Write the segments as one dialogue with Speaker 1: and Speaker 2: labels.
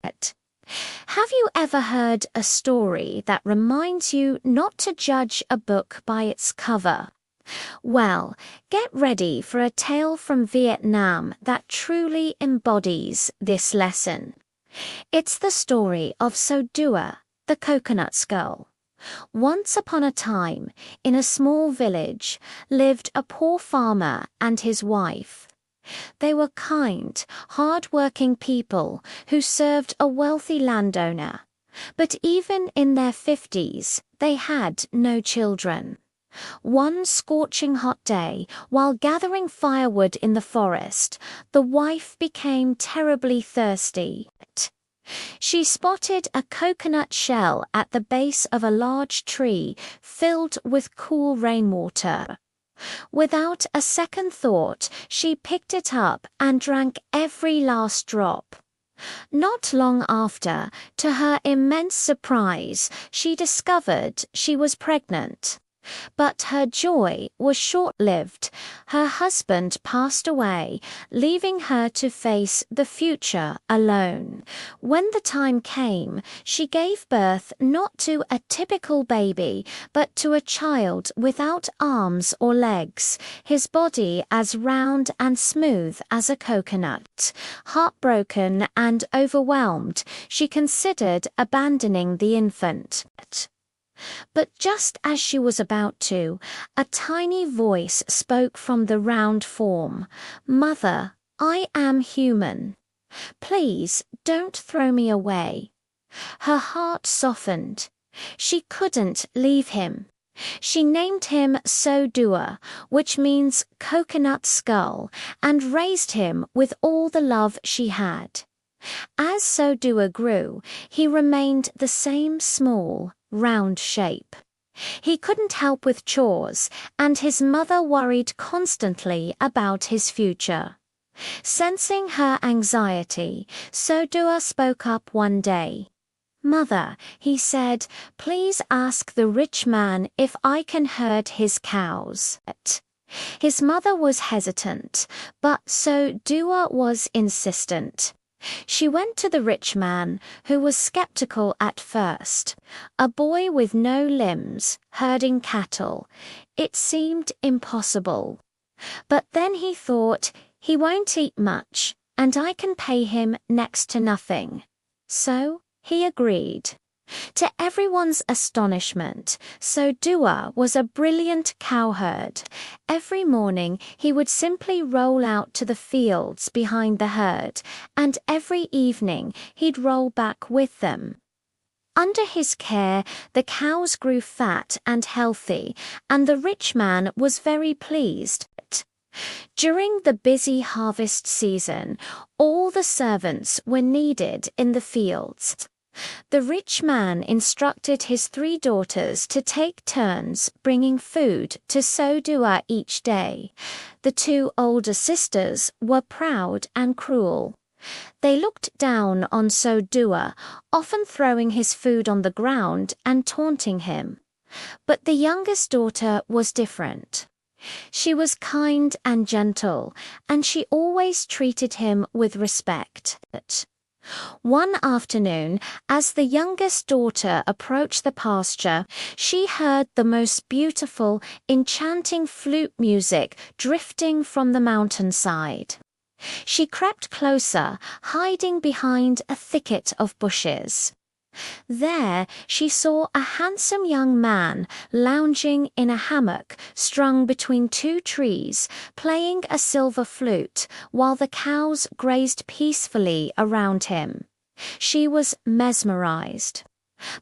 Speaker 1: Have you ever heard a story that reminds you not to judge a book by its cover? Well, get ready for a tale from Vietnam that truly embodies this lesson. It's the story of So Dua, the coconut skull. Once upon a time, in a small village, lived a poor farmer and his wife. They were kind, hard-working people who served a wealthy landowner. But even in their 50s, they had no children. One scorching hot day, while gathering firewood in the forest, the wife became terribly thirsty. She spotted a coconut shell at the base of a large tree filled with cool rainwater. Without a second thought, she picked it up and drank every last drop. Not long after, to her immense surprise, she discovered she was pregnant. But her joy was short-lived. Her husband passed away, leaving her to face the future alone. When the time came, she gave birth not to a typical baby, but to a child without arms or legs, his body as round and smooth as a coconut. Heartbroken and overwhelmed, she considered abandoning the infant. But just as she was about to, a tiny voice spoke from the round form. "Mother, I am human. Please don't throw me away." Her heart softened. She couldn't leave him. She named him So Dua, which means coconut skull, and raised him with all the love she had. As So Dua grew, he remained the same small, round shape. He couldn't help with chores, and his mother worried constantly about his future. Sensing her anxiety, So Dua spoke up one day. "Mother," he said, "please ask the rich man if I can herd his cows." His mother was hesitant, but So Dua was insistent. She went to the rich man, who was skeptical at first. A boy with no limbs, herding cattle. It seemed impossible. But then he thought, he won't eat much, and I can pay him next to nothing. So he agreed. To everyone's astonishment, So Dua was a brilliant cowherd. Every morning he would simply roll out to the fields behind the herd, and every evening he'd roll back with them. Under his care, the cows grew fat and healthy, and the rich man was very pleased. During the busy harvest season, all the servants were needed in the fields. The rich man instructed his 3 daughters to take turns bringing food to So Dua each day. The 2 older sisters were proud and cruel. They looked down on So Dua, often throwing his food on the ground and taunting him. But the youngest daughter was different. She was kind and gentle, and she always treated him with respect. One afternoon, as the youngest daughter approached the pasture, she heard the most beautiful, enchanting flute music drifting from the mountainside. She crept closer, hiding behind a thicket of bushes. There she saw a handsome young man lounging in a hammock strung between 2 trees, playing a silver flute, while the cows grazed peacefully around him. She was mesmerized.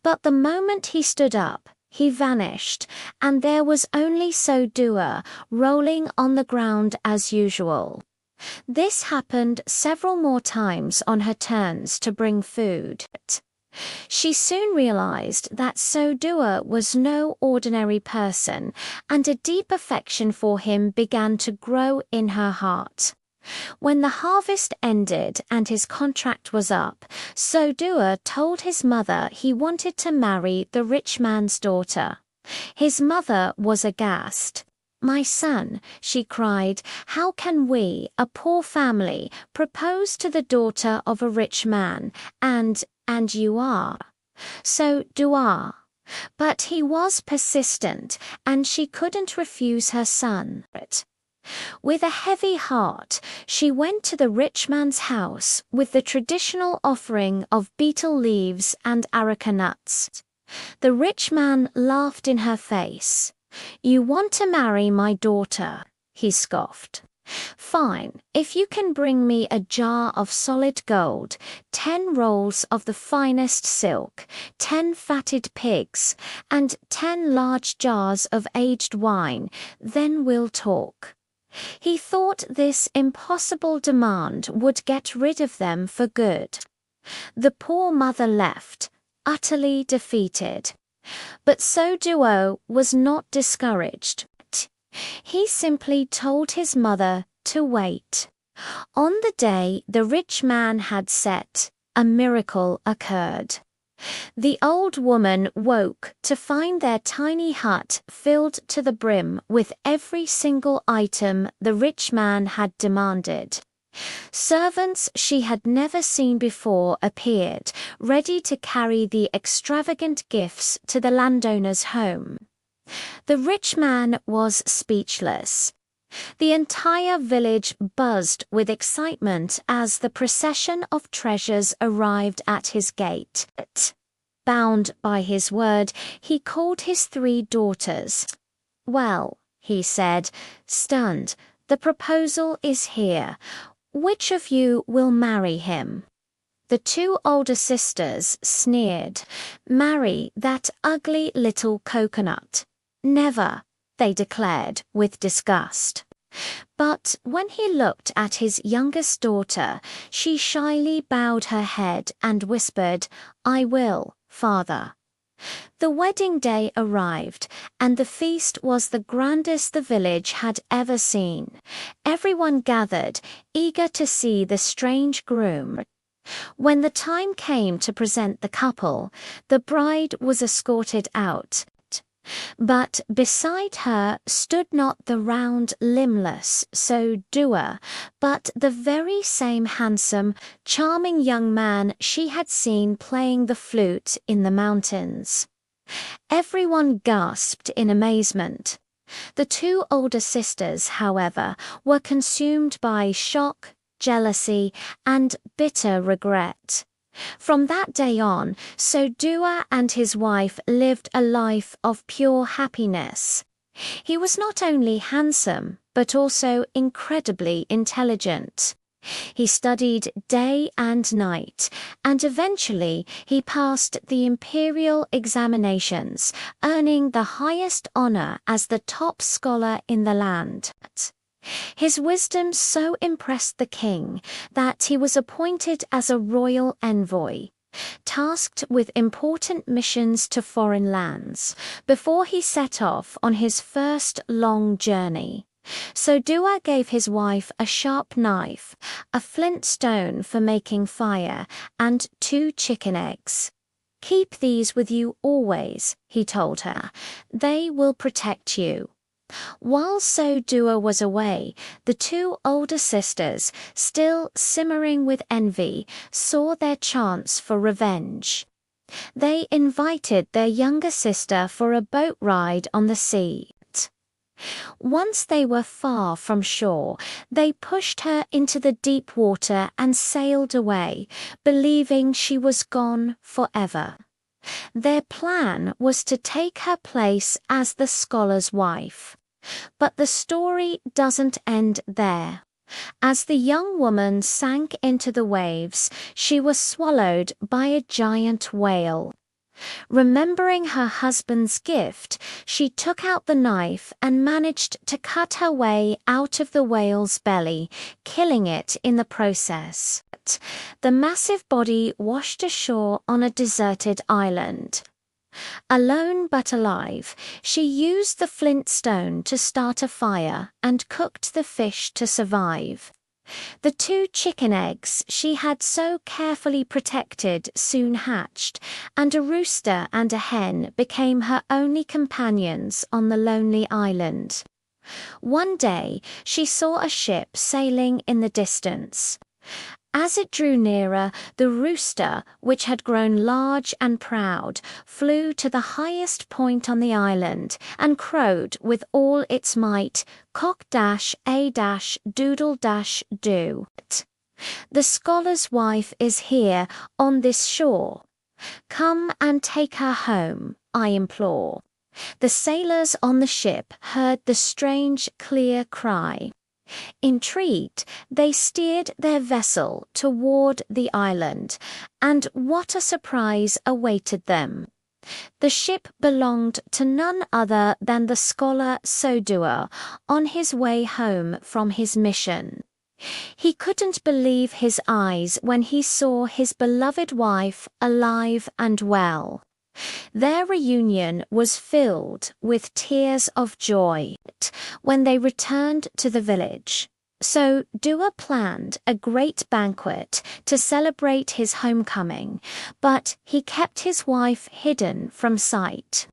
Speaker 1: But the moment he stood up, he vanished, and there was only So Dua rolling on the ground as usual. This happened several more times on her turns to bring food. She soon realized that So Dua was no ordinary person, and a deep affection for him began to grow in her heart. When the harvest ended and his contract was up, So Dua told his mother he wanted to marry the rich man's daughter. His mother was aghast. "My son," she cried, "how can we, a poor family, propose to the daughter of a rich man, and you are? So Dua." But he was persistent, and she couldn't refuse her son. With a heavy heart, she went to the rich man's house with the traditional offering of betel leaves and areca nuts. The rich man laughed in her face. "You want to marry my daughter," he scoffed. "Fine, if you can bring me a jar of solid gold, 10 rolls of the finest silk, 10 fatted pigs, and 10 large jars of aged wine, then we'll talk." He thought this impossible demand would get rid of them for good. The poor mother left, utterly defeated. But Duo was not discouraged. He simply told his mother to wait. On the day the rich man had set, a miracle occurred. The old woman woke to find their tiny hut filled to the brim with every single item the rich man had demanded. Servants she had never seen before appeared, ready to carry the extravagant gifts to the landowner's home. The rich man was speechless. The entire village buzzed with excitement as the procession of treasures arrived at his gate. Bound by his word, he called his 3 daughters. "Well," he said, stunned, "the proposal is here. Which of you will marry him?" The 2 older sisters sneered. "Marry that ugly little coconut." "Never," they declared with disgust. But when he looked at his youngest daughter, she shyly bowed her head and whispered, "I will, father." The wedding day arrived, and the feast was the grandest the village had ever seen. Everyone gathered, eager to see the strange groom. When the time came to present the couple, the bride was escorted out. But beside her stood not the round, limbless Dua, but the very same handsome, charming young man she had seen playing the flute in the mountains. Everyone gasped in amazement. The 2 older sisters, however, were consumed by shock, jealousy, and bitter regret. From that day on, Dua and his wife lived a life of pure happiness. He was not only handsome, but also incredibly intelligent. He studied day and night, and eventually he passed the imperial examinations, earning the highest honor as the top scholar in the land. His wisdom so impressed the king that he was appointed as a royal envoy, tasked with important missions to foreign lands, before he set off on his first long journey. Dua gave his wife a sharp knife, a flint stone for making fire, and 2 chicken eggs. "Keep these with you always," he told her. "They will protect you." While Dua was away, the 2 older sisters, still simmering with envy, saw their chance for revenge. They invited their younger sister for a boat ride on the sea. Once they were far from shore, they pushed her into the deep water and sailed away, believing she was gone forever. Their plan was to take her place as the scholar's wife. But the story doesn't end there. As the young woman sank into the waves, she was swallowed by a giant whale. Remembering her husband's gift, she took out the knife and managed to cut her way out of the whale's belly, killing it in the process. The massive body washed ashore on a deserted island. Alone but alive, she used the flint stone to start a fire and cooked the fish to survive. The 2 chicken eggs she had so carefully protected soon hatched, and a rooster and a hen became her only companions on the lonely island. One day, she saw a ship sailing in the distance. As it drew nearer, the rooster, which had grown large and proud, flew to the highest point on the island and crowed with all its might, cock-a-doodle-do. The scholar's wife is here on this shore. Come and take her home, I implore. The sailors on the ship heard the strange, clear cry. Intrigued, they steered their vessel toward the island, and what a surprise awaited them. The ship belonged to none other than the scholar Sodua, on his way home from his mission. He couldn't believe his eyes when he saw his beloved wife alive and well. Their reunion was filled with tears of joy when they returned to the village. So Dua planned a great banquet to celebrate his homecoming, but he kept his wife hidden from sight.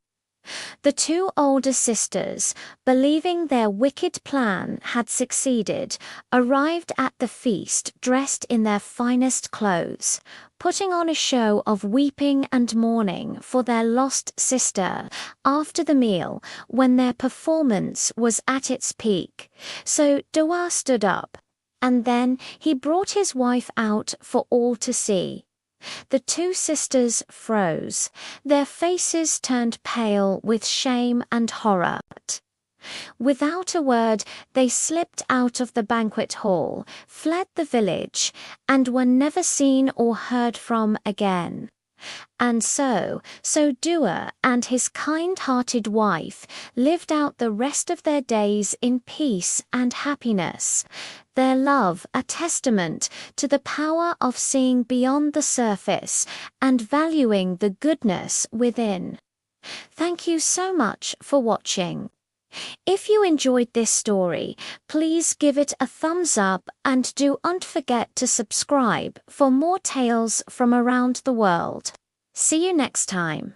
Speaker 1: The two older sisters, believing their wicked plan had succeeded, arrived at the feast dressed in their finest clothes, putting on a show of weeping and mourning for their lost sister. After the meal, when their performance was at its peak, so Dua stood up, and then he brought his wife out for all to see. The two sisters froze, their faces turned pale with shame and horror. Without a word, they slipped out of the banquet hall, fled the village, and were never seen or heard from again. And so Dua and his kind-hearted wife lived out the rest of their days in peace and happiness, their love a testament to the power of seeing beyond the surface and valuing the goodness within. Thank you so much for watching. If you enjoyed this story, please give it a thumbs up and don't forget to subscribe for more tales from around the world. See you next time.